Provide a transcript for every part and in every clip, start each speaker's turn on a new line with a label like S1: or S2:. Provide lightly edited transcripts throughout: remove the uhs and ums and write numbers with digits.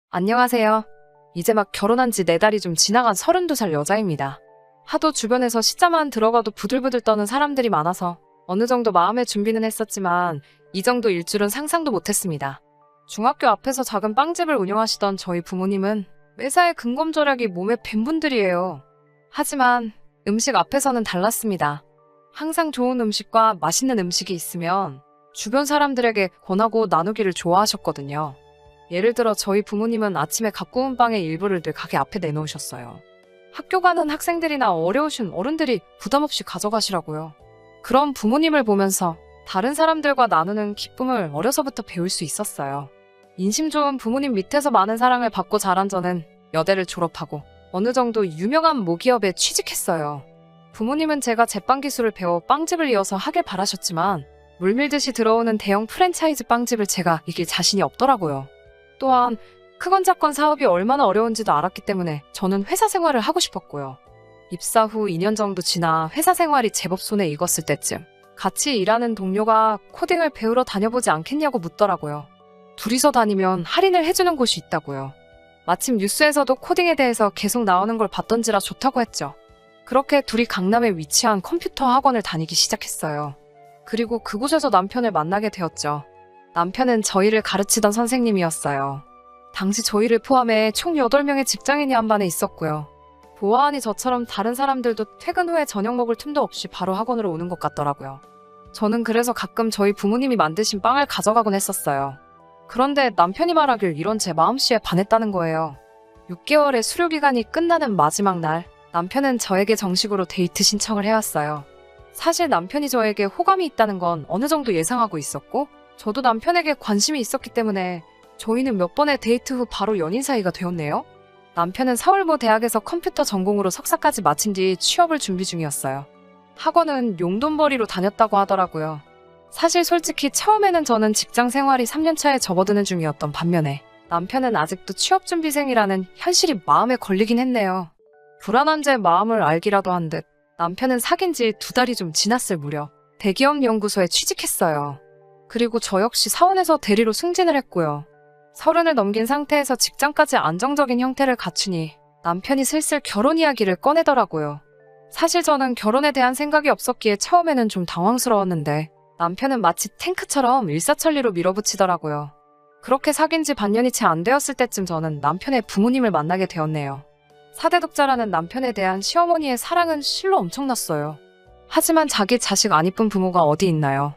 S1: 안녕하세요. 이제 막 결혼한 지 4달이 좀 지나간 32살 여자입니다. 하도 주변에서 시자만 들어가도 부들부들 떠는 사람들이 많아서 어느 정도 마음의 준비는 했었지만 이 정도일 줄은 상상도 못했습니다. 중학교 앞에서 작은 빵집을 운영하시던 저희 부모님은 매사에 근검절약이 몸에 밴 분들이에요. 하지만 음식 앞에서는 달랐습니다. 항상 좋은 음식과 맛있는 음식이 있으면 주변 사람들에게 권하고 나누기를 좋아하셨거든요. 예를 들어 저희 부모님은 아침에 갖고 온 빵의 일부를 늘 가게 앞에 내놓으셨어요. 학교 가는 학생들이나 어려우신 어른들이 부담 없이 가져가시라고요. 그런 부모님을 보면서 다른 사람들과 나누는 기쁨을 어려서부터 배울 수 있었어요. 인심 좋은 부모님 밑에서 많은 사랑을 받고 자란 저는 여대를 졸업하고 어느 정도 유명한 모기업에 취직했어요. 부모님은 제가 제빵 기술을 배워 빵집을 이어서 하길 바라셨지만 물밀듯이 들어오는 대형 프랜차이즈 빵집을 제가 이길 자신이 없더라고요. 또한 크건 작건 사업이 얼마나 어려운지도 알았기 때문에 저는 회사 생활을 하고 싶었고요. 입사 후 2년 정도 지나 회사 생활이 제법 손에 익었을 때쯤 같이 일하는 동료가 코딩을 배우러 다녀보지 않겠냐고 묻더라고요. 둘이서 다니면 할인을 해주는 곳이 있다고요. 마침 뉴스에서도 코딩에 대해서 계속 나오는 걸 봤던지라 좋다고 했죠. 그렇게 둘이 강남에 위치한 컴퓨터 학원을 다니기 시작했어요. 그리고 그곳에서 남편을 만나게 되었죠. 남편은 저희를 가르치던 선생님이었어요. 당시 저희를 포함해 총 8명의 직장인이 한 반에 있었고요. 보아하니 저처럼 다른 사람들도 퇴근 후에 저녁 먹을 틈도 없이 바로 학원으로 오는 것 같더라고요. 저는 그래서 가끔 저희 부모님이 만드신 빵을 가져가곤 했었어요. 그런데 남편이 말하길 이런 제 마음씨에 반했다는 거예요. 6개월의 수료기간이 끝나는 마지막 날, 남편은 저에게 정식으로 데이트 신청을 해왔어요. 사실 남편이 저에게 호감이 있다는 건 어느 정도 예상하고 있었고, 저도 남편에게 관심이 있었기 때문에 저희는 몇 번의 데이트 후 바로 연인 사이가 되었네요. 남편은 서울모 대학에서 컴퓨터 전공으로 석사까지 마친 뒤 취업을 준비 중이었어요. 학원은 용돈벌이로 다녔다고 하더라고요. 사실 솔직히 처음에는 저는 직장 생활이 3년차에 접어드는 중이었던 반면에 남편은 아직도 취업준비생이라는 현실이 마음에 걸리긴 했네요. 불안한 제 마음을 알기라도 한 듯 남편은 사귄 지 2달이 좀 지났을 무렵 대기업 연구소에 취직했어요. 그리고 저 역시 사원에서 대리로 승진을 했고요. 30을 넘긴 상태에서 직장까지 안정적인 형태를 갖추니 남편이 슬슬 결혼 이야기를 꺼내더라고요. 사실 저는 결혼에 대한 생각이 없었기에 처음에는 좀 당황스러웠는데 남편은 마치 탱크처럼 일사천리로 밀어붙이더라고요. 그렇게 사귄 지 반년이 채 안 되었을 때쯤 저는 남편의 부모님을 만나게 되었네요. 4대 독자라는 남편에 대한 시어머니의 사랑은 실로 엄청났어요. 하지만 자기 자식 안 이쁜 부모가 어디 있나요?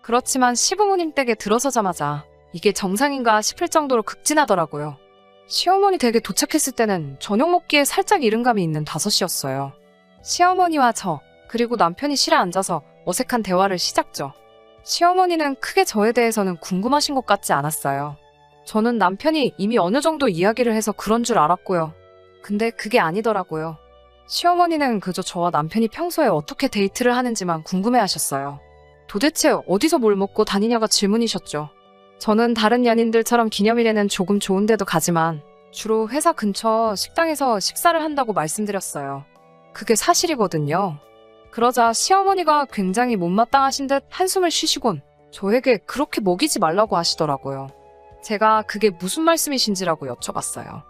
S1: 그렇지만 시부모님 댁에 들어서자마자 이게 정상인가 싶을 정도로 극진하더라고요. 시어머니 댁에 도착했을 때는 저녁 먹기에 살짝 이른감이 있는 5시였어요. 시어머니와 저, 그리고 남편이 실에 앉아서 어색한 대화를 시작죠. 시어머니는 크게 저에 대해서는 궁금하신 것 같지 않았어요. 저는 남편이 이미 어느 정도 이야기를 해서 그런 줄 알았고요. 근데 그게 아니더라고요. 시어머니는 그저 저와 남편이 평소에 어떻게 데이트를 하는지만 궁금해하셨어요. 도대체 어디서 뭘 먹고 다니냐가 질문이셨죠. 저는 다른 연인들처럼 기념일에는 조금 좋은 데도 가지만 주로 회사 근처 식당에서 식사를 한다고 말씀드렸어요. 그게 사실이거든요. 그러자 시어머니가 굉장히 못마땅하신 듯 한숨을 쉬시곤 저에게 그렇게 먹이지 말라고 하시더라고요. 제가 그게 무슨 말씀이신지라고 여쭤봤어요.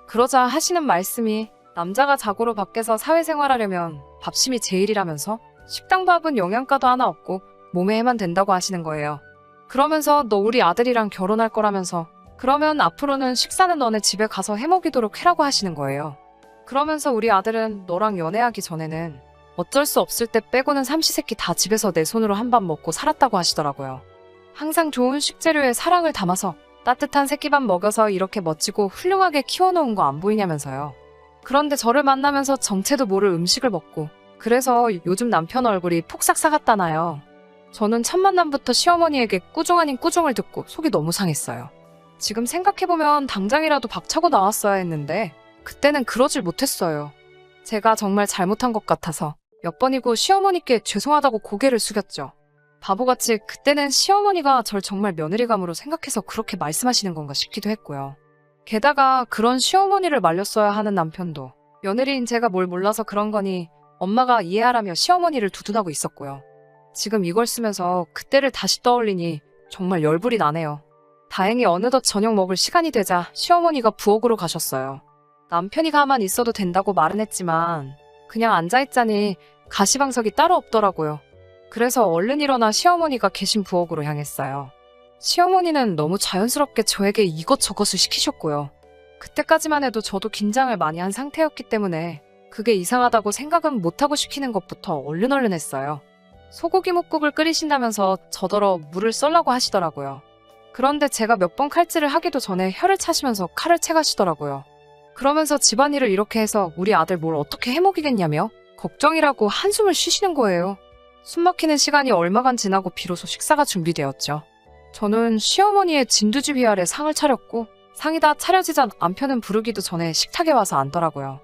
S1: 그러자 하시는 말씀이 남자가 자고로 밖에서 사회생활하려면 밥심이 제일이라면서 식당 밥은 영양가도 하나 없고 몸에 해만 된다고 하시는 거예요. 그러면서 너 우리 아들이랑 결혼할 거라면서 그러면 앞으로는 식사는 너네 집에 가서 해먹이도록 해라고 하시는 거예요. 그러면서 우리 아들은 너랑 연애하기 전에는 어쩔 수 없을 때 빼고는 삼시세끼 다 집에서 내 손으로 한 밥 먹고 살았다고 하시더라고요. 항상 좋은 식재료에 사랑을 담아서 따뜻한 새끼밥 먹여서 이렇게 멋지고 훌륭하게 키워놓은 거 안 보이냐면서요. 그런데 저를 만나면서 정체도 모를 음식을 먹고 그래서 요즘 남편 얼굴이 폭삭 사갔다나요. 저는 첫 만남부터 시어머니에게 꾸중 아닌 꾸중을 듣고 속이 너무 상했어요. 지금 생각해보면 당장이라도 박차고 나왔어야 했는데 그때는 그러질 못했어요. 제가 정말 잘못한 것 같아서 몇 번이고 시어머니께 죄송하다고 고개를 숙였죠. 바보같이 그때는 시어머니가 절 정말 며느리감으로 생각해서 그렇게 말씀하시는 건가 싶기도 했고요. 게다가 그런 시어머니를 말렸어야 하는 남편도 며느리인 제가 뭘 몰라서 그런 거니 엄마가 이해하라며 시어머니를 두둔하고 있었고요. 지금 이걸 쓰면서 그때를 다시 떠올리니 정말 열불이 나네요. 다행히 어느덧 저녁 먹을 시간이 되자 시어머니가 부엌으로 가셨어요. 남편이 가만 있어도 된다고 말은 했지만 그냥 앉아있자니 가시방석이 따로 없더라고요. 그래서 얼른 일어나 시어머니가 계신 부엌으로 향했어요. 시어머니는 너무 자연스럽게 저에게 이것저것을 시키셨고요. 그때까지만 해도 저도 긴장을 많이 한 상태였기 때문에 그게 이상하다고 생각은 못하고 시키는 것부터 얼른 했어요. 소고기 묵국을 끓이신다면서 저더러 물을 썰라고 하시더라고요. 그런데 제가 몇 번 칼질을 하기도 전에 혀를 차시면서 칼을 채가시더라고요. 그러면서 집안일을 이렇게 해서 우리 아들 뭘 어떻게 해먹이겠냐며 걱정이라고 한숨을 쉬시는 거예요. 숨막히는 시간이 얼마간 지나고 비로소 식사가 준비되었죠. 저는 시어머니의 진두지휘 아래 상을 차렸고 상이 다 차려지자 남편은 부르기도 전에 식탁에 와서 앉더라고요.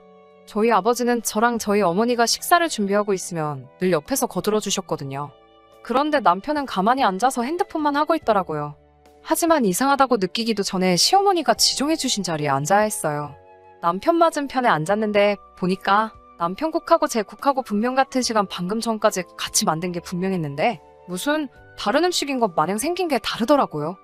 S1: 저희 아버지는 저랑 저희 어머니가 식사를 준비하고 있으면 늘 옆에서 거들어 주셨거든요. 그런데 남편은 가만히 앉아서 핸드폰만 하고 있더라고요. 하지만 이상하다고 느끼기도 전에 시어머니가 지정해 주신 자리에 앉아야 했어요. 남편 맞은편에 앉았는데 보니까 남편 국하고 제 국하고 분명 같은 시간 방금 전까지 같이 만든 게 분명했는데 무슨 다른 음식인 것 마냥 생긴 게 다르더라고요.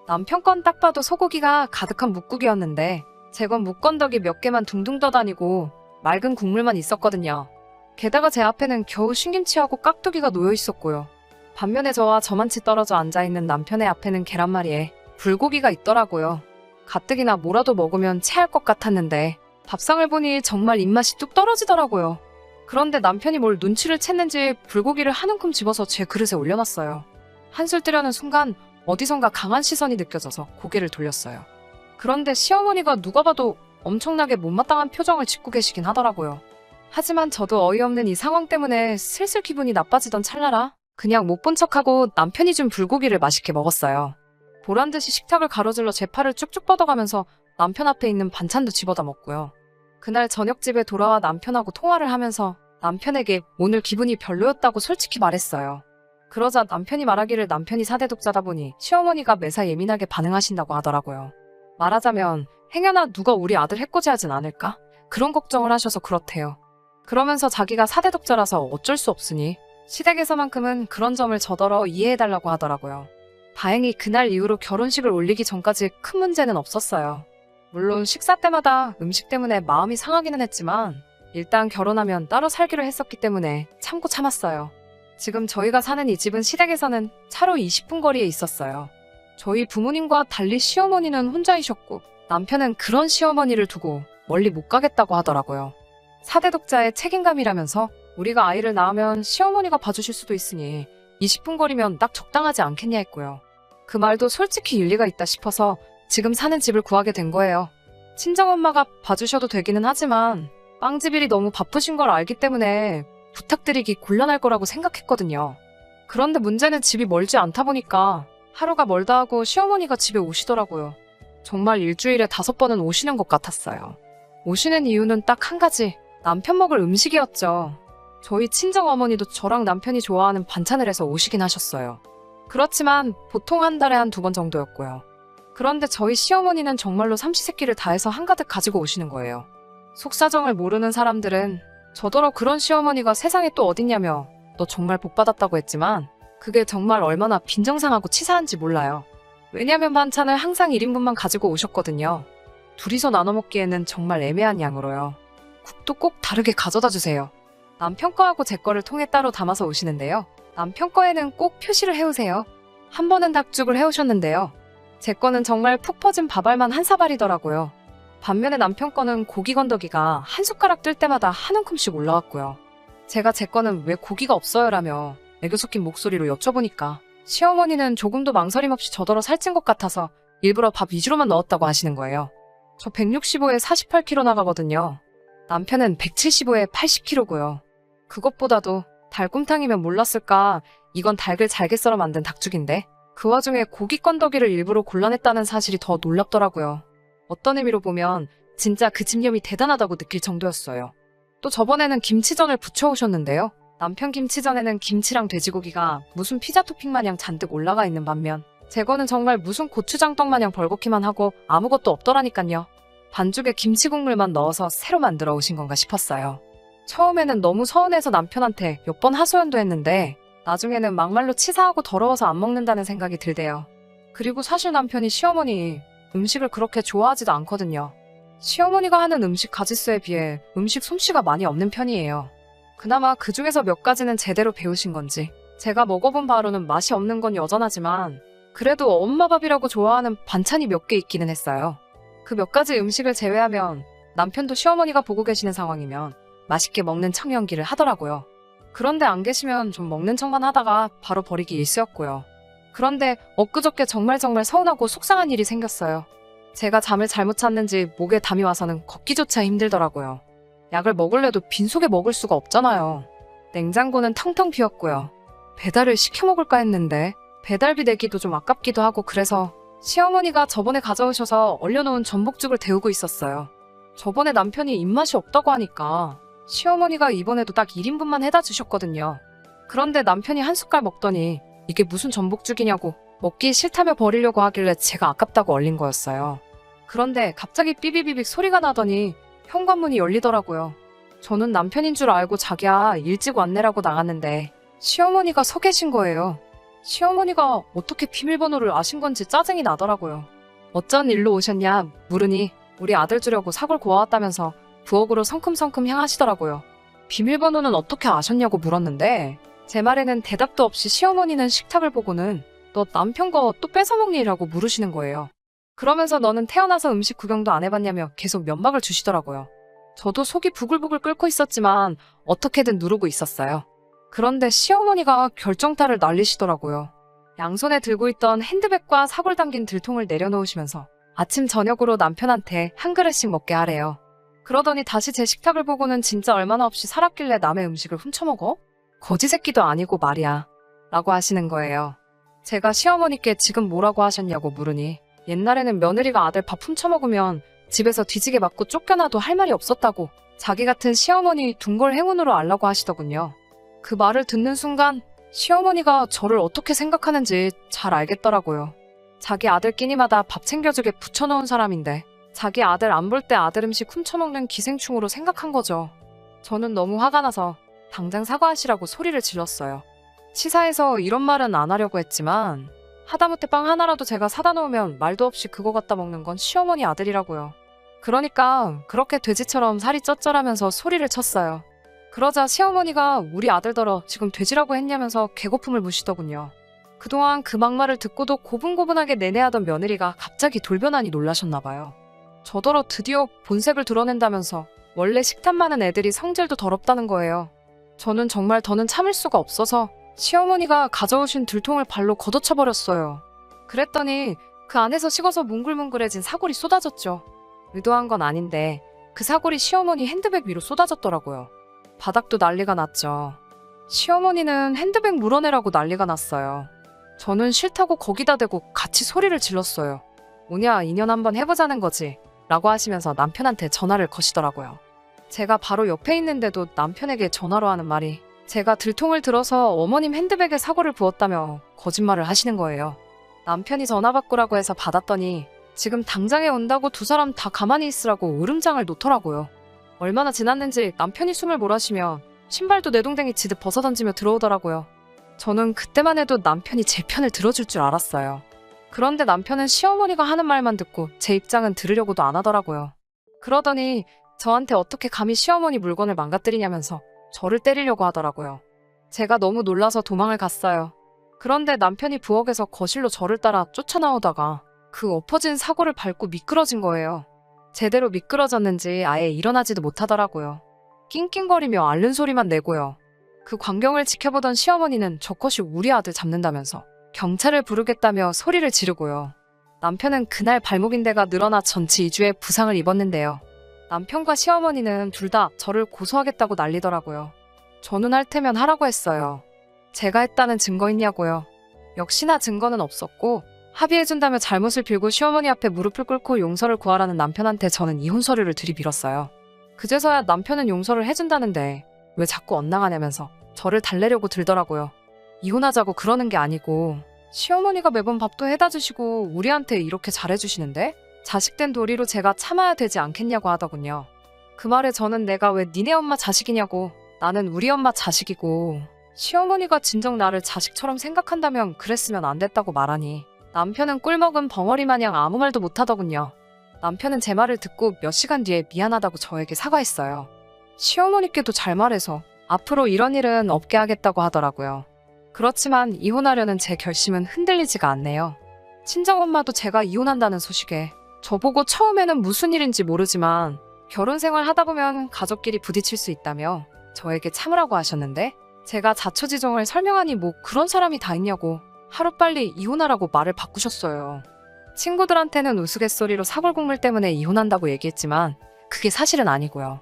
S1: 남편 건 딱 봐도 소고기가 가득한 묵국이었는데 제 건 묵건더기 몇 개만 둥둥 떠다니고 맑은 국물만 있었거든요. 게다가 제 앞에는 겨우 신김치하고 깍두기가 놓여 있었고요. 반면에 저와 저만치 떨어져 앉아있는 남편의 앞에는 계란말이에 불고기가 있더라고요. 가뜩이나 뭐라도 먹으면 체할 것 같았는데 밥상을 보니 정말 입맛이 뚝 떨어지더라고요. 그런데 남편이 뭘 눈치를 챘는지 불고기를 한 움큼 집어서 제 그릇에 올려놨어요. 한술 뜨려는 순간 어디선가 강한 시선이 느껴져서 고개를 돌렸어요. 그런데 시어머니가 누가 봐도 엄청나게 못마땅한 표정을 짓고 계시긴 하더라고요. 하지만 저도 어이없는 이 상황 때문에 슬슬 기분이 나빠지던 찰나라 그냥 못 본 척하고 남편이 준 불고기를 맛있게 먹었어요. 보란듯이 식탁을 가로질러 제 팔을 쭉쭉 뻗어가면서 남편 앞에 있는 반찬도 집어다 먹고요. 그날 저녁 집에 돌아와 남편하고 통화를 하면서 남편에게 오늘 기분이 별로였다고 솔직히 말했어요. 그러자 남편이 말하기를 남편이 사대독자다 보니 시어머니가 매사 예민하게 반응하신다고 하더라고요. 말하자면 행여나 누가 우리 아들 해코지하진 않을까? 그런 걱정을 하셔서 그렇대요. 그러면서 자기가 사대독자라서 어쩔 수 없으니 시댁에서만큼은 그런 점을 저더러 이해해달라고 하더라고요. 다행히 그날 이후로 결혼식을 올리기 전까지 큰 문제는 없었어요. 물론 식사 때마다 음식 때문에 마음이 상하기는 했지만 일단 결혼하면 따로 살기로 했었기 때문에 참고 참았어요. 지금 저희가 사는 이 집은 시댁에서는 차로 20분 거리에 있었어요. 저희 부모님과 달리 시어머니는 혼자이셨고 남편은 그런 시어머니를 두고 멀리 못 가겠다고 하더라고요. 사대독자의 책임감이라면서 우리가 아이를 낳으면 시어머니가 봐주실 수도 있으니 20분 거리면 딱 적당하지 않겠냐 했고요. 그 말도 솔직히 일리가 있다 싶어서 지금 사는 집을 구하게 된 거예요. 친정엄마가 봐주셔도 되기는 하지만 빵집일이 너무 바쁘신 걸 알기 때문에 부탁드리기 곤란할 거라고 생각했거든요. 그런데 문제는 집이 멀지 않다 보니까 하루가 멀다 하고 시어머니가 집에 오시더라고요. 정말 일주일에 5번은 오시는 것 같았어요. 오시는 이유는 딱 한 가지, 남편 먹을 음식이었죠. 저희 친정어머니도 저랑 남편이 좋아하는 반찬을 해서 오시긴 하셨어요. 그렇지만 보통 한 달에 한 2번 정도였고요. 그런데 저희 시어머니는 정말로 삼시세끼를 다해서 한가득 가지고 오시는 거예요. 속사정을 모르는 사람들은 저더러 그런 시어머니가 세상에 또 어딨냐며 너 정말 복받았다고 했지만 그게 정말 얼마나 빈정상하고 치사한지 몰라요. 왜냐면 반찬을 항상 1인분만 가지고 오셨거든요. 둘이서 나눠 먹기에는 정말 애매한 양으로요. 국도 꼭 다르게 가져다 주세요. 남편 거하고 제 거를 통에 따로 담아서 오시는데요. 남편 거에는 꼭 표시를 해오세요. 한 번은 닭죽을 해오셨는데요. 제 거는 정말 푹 퍼진 밥알만 한 사발이더라고요. 반면에 남편 거는 고기 건더기가 한 숟가락 뜰 때마다 한 움큼씩 올라왔고요. 제가 제 거는 왜 고기가 없어요라며 애교 섞인 목소리로 여쭤보니까 시어머니는 조금도 망설임 없이 저더러 살찐 것 같아서 일부러 밥 위주로만 넣었다고 하시는 거예요. 저 165에 48kg 나가거든요. 남편은 175에 80kg고요. 그것보다도 닭곰탕이면 몰랐을까 이건 닭을 잘게 썰어 만든 닭죽인데 그 와중에 고기 건더기를 일부러 골라냈다는 사실이 더 놀랍더라고요. 어떤 의미로 보면 진짜 그 집념이 대단하다고 느낄 정도였어요. 또 저번에는 김치전을 부쳐오셨는데요. 남편 김치전에는 김치랑 돼지고기가 무슨 피자 토핑 마냥 잔뜩 올라가 있는 반면 제 거는 정말 무슨 고추장떡 마냥 벌겋기만 하고 아무것도 없더라니깐요. 반죽에 김치 국물만 넣어서 새로 만들어 오신 건가 싶었어요. 처음에는 너무 서운해서 남편한테 몇 번 하소연도 했는데 나중에는 막말로 치사하고 더러워서 안 먹는다는 생각이 들대요. 그리고 사실 남편이 시어머니 음식을 그렇게 좋아하지도 않거든요. 시어머니가 하는 음식 가짓수에 비해 음식 솜씨가 많이 없는 편이에요. 그나마 그 중에서 몇 가지는 제대로 배우신 건지 제가 먹어본 바로는 맛이 없는 건 여전하지만 그래도 엄마 밥이라고 좋아하는 반찬이 몇 개 있기는 했어요. 그 몇 가지 음식을 제외하면 남편도 시어머니가 보고 계시는 상황이면 맛있게 먹는 척 연기를 하더라고요. 그런데 안 계시면 좀 먹는 척만 하다가 바로 버리기 일쑤였고요. 그런데 엊그저께 정말 서운하고 속상한 일이 생겼어요. 제가 잠을 잘못 잤는지 목에 담이 와서는 걷기조차 힘들더라고요. 약을 먹을래도 빈속에 먹을 수가 없잖아요. 냉장고는 텅텅 비었고요. 배달을 시켜 먹을까 했는데 배달비 내기도 좀 아깝기도 하고 그래서 시어머니가 저번에 가져오셔서 얼려놓은 전복죽을 데우고 있었어요. 저번에 남편이 입맛이 없다고 하니까 시어머니가 이번에도 딱 1인분만 해다 주셨거든요. 그런데 남편이 한 숟갈 먹더니 이게 무슨 전복죽이냐고 먹기 싫다며 버리려고 하길래 제가 아깝다고 얼린 거였어요. 그런데 갑자기 삐비비빅 소리가 나더니 현관문이 열리더라고요. 저는 남편인 줄 알고 자기야 일찍 왔네라고 나갔는데 시어머니가 서 계신 거예요. 시어머니가 어떻게 비밀번호를 아신 건지 짜증이 나더라고요. 어쩐 일로 오셨냐 물으니 우리 아들 주려고 사골 구워왔다면서 부엌으로 성큼성큼 향하시더라고요. 비밀번호는 어떻게 아셨냐고 물었는데 제 말에는 대답도 없이 시어머니는 식탁을 보고는 너 남편 거 또 뺏어먹니라고 물으시는 거예요. 그러면서 너는 태어나서 음식 구경도 안 해봤냐며 계속 면박을 주시더라고요. 저도 속이 부글부글 끓고 있었지만 어떻게든 누르고 있었어요. 그런데 시어머니가 결정타를 날리시더라고요. 양손에 들고 있던 핸드백과 사골 담긴 들통을 내려놓으시면서 아침 저녁으로 남편한테 한 그릇씩 먹게 하래요. 그러더니 다시 제 식탁을 보고는 진짜 얼마나 없이 살았길래 남의 음식을 훔쳐먹어? 거지 새끼도 아니고 말이야. 라고 하시는 거예요. 제가 시어머니께 지금 뭐라고 하셨냐고 물으니 옛날에는 며느리가 아들 밥 훔쳐먹으면 집에서 뒤지게 맞고 쫓겨나도 할 말이 없었다고 자기 같은 시어머니 둔골 행운으로 알라고 하시더군요. 그 말을 듣는 순간 시어머니가 저를 어떻게 생각하는지 잘 알겠더라고요. 자기 아들 끼니마다 밥 챙겨주게 붙여놓은 사람인데 자기 아들 안 볼 때 아들 음식 훔쳐먹는 기생충으로 생각한 거죠. 저는 너무 화가 나서 당장 사과하시라고 소리를 질렀어요. 치사해서 이런 말은 안 하려고 했지만 하다못해 빵 하나라도 제가 사다 놓으면 말도 없이 그거 갖다 먹는 건 시어머니 아들이라고요. 그러니까 그렇게 돼지처럼 살이 쩌쩌라면서 소리를 쳤어요. 그러자 시어머니가 우리 아들더러 지금 돼지라고 했냐면서 개고픔을 무시더군요. 그동안 그 막말을 듣고도 고분고분하게 내내하던 며느리가 갑자기 돌변하니 놀라셨나 봐요. 저더러 드디어 본색을 드러낸다면서 원래 식탐 많은 애들이 성질도 더럽다는 거예요. 저는 정말 더는 참을 수가 없어서 시어머니가 가져오신 들통을 발로 걷어차버렸어요. 그랬더니 그 안에서 식어서 뭉글뭉글해진 사골이 쏟아졌죠. 의도한 건 아닌데 그 사골이 시어머니 핸드백 위로 쏟아졌더라고요. 바닥도 난리가 났죠. 시어머니는 핸드백 물어내라고 난리가 났어요. 저는 싫다고 거기다 대고 같이 소리를 질렀어요. 뭐냐 인연 한번 해보자는 거지 라고 하시면서 남편한테 전화를 거시더라고요. 제가 바로 옆에 있는데도 남편에게 전화로 하는 말이 제가 들통을 들어서 어머님 핸드백에 사골을 부었다며 거짓말을 하시는 거예요. 남편이 전화 받고라고 해서 받았더니 지금 당장에 온다고 두 사람 다 가만히 있으라고 으름장을 놓더라고요. 얼마나 지났는지 남편이 숨을 몰아쉬며 신발도 내동댕이 지듯 벗어던지며 들어오더라고요. 저는 그때만 해도 남편이 제 편을 들어줄 줄 알았어요. 그런데 남편은 시어머니가 하는 말만 듣고 제 입장은 들으려고도 안 하더라고요. 그러더니 저한테 어떻게 감히 시어머니 물건을 망가뜨리냐면서 저를 때리려고 하더라고요. 제가 너무 놀라서 도망을 갔어요. 그런데 남편이 부엌에서 거실로 저를 따라 쫓아나오다가 그 엎어진 사골을 밟고 미끄러진 거예요. 제대로 미끄러졌는지 아예 일어나지도 못하더라고요. 낑낑거리며 앓는 소리만 내고요. 그 광경을 지켜보던 시어머니는 저 것이 우리 아들 잡는다면서 경찰을 부르겠다며 소리를 지르고요. 남편은 그날 발목인대가 늘어나 전치 2주의 부상을 입었는데요. 남편과 시어머니는 둘 다 저를 고소하겠다고 난리더라고요. 저는 할 테면 하라고 했어요. 제가 했다는 증거 있냐고요. 역시나 증거는 없었고 합의해준다며 잘못을 빌고 시어머니 앞에 무릎을 꿇고 용서를 구하라는 남편한테 저는 이혼 서류를 들이밀었어요. 그제서야 남편은 용서를 해준다는데 왜 자꾸 엇나가냐면서 저를 달래려고 들더라고요. 이혼하자고 그러는 게 아니고 시어머니가 매번 밥도 해다 주시고 우리한테 이렇게 잘해주시는데 자식된 도리로 제가 참아야 되지 않겠냐고 하더군요. 그 말에 저는 내가 왜 니네 엄마 자식이냐고 나는 우리 엄마 자식이고 시어머니가 진정 나를 자식처럼 생각한다면 그랬으면 안 됐다고 말하니 남편은 꿀먹은 벙어리 마냥 아무 말도 못하더군요. 남편은 제 말을 듣고 몇 시간 뒤에 미안하다고 저에게 사과했어요. 시어머니께도 잘 말해서 앞으로 이런 일은 없게 하겠다고 하더라고요. 그렇지만 이혼하려는 제 결심은 흔들리지가 않네요. 친정엄마도 제가 이혼한다는 소식에 저보고 처음에는 무슨 일인지 모르지만 결혼 생활 하다 보면 가족끼리 부딪힐 수 있다며 저에게 참으라고 하셨는데 제가 자초지종을 설명하니 뭐 그런 사람이 다 있냐고 하루빨리 이혼하라고 말을 바꾸셨어요. 친구들한테는 우스갯소리로 사골국물 때문에 이혼한다고 얘기했지만 그게 사실은 아니고요.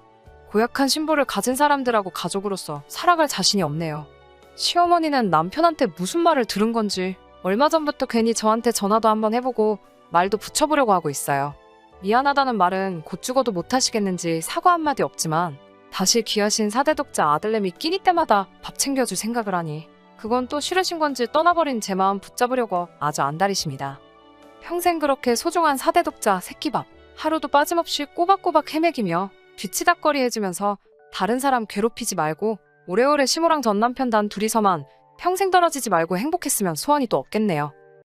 S1: 고약한 신부를 가진 사람들하고 가족으로서 살아갈 자신이 없네요. 시어머니는 남편한테 무슨 말을 들은 건지 얼마 전부터 괜히 저한테 전화도 한번 해보고 말도 붙여보려고 하고 있어요. 미안하다는 말은 곧 죽어도 못하시겠는지 사과 한마디 없지만 다시 귀하신 사대독자 아들내미 끼니 때마다 밥 챙겨줄 생각을 하니 그건 또 싫으신 건지 떠나버린 제 마음 붙잡으려고 아주 안달이십니다. 평생 그렇게 소중한 사대독자 새끼밥 하루도 빠짐없이 꼬박꼬박 헤매기며 뒤치다꺼리 해주면서 다른 사람 괴롭히지 말고 오래오래 시무랑 전 남편 단 둘이서만 평생 떨어지지 말고 행복했으면 소원이 또 없겠네요.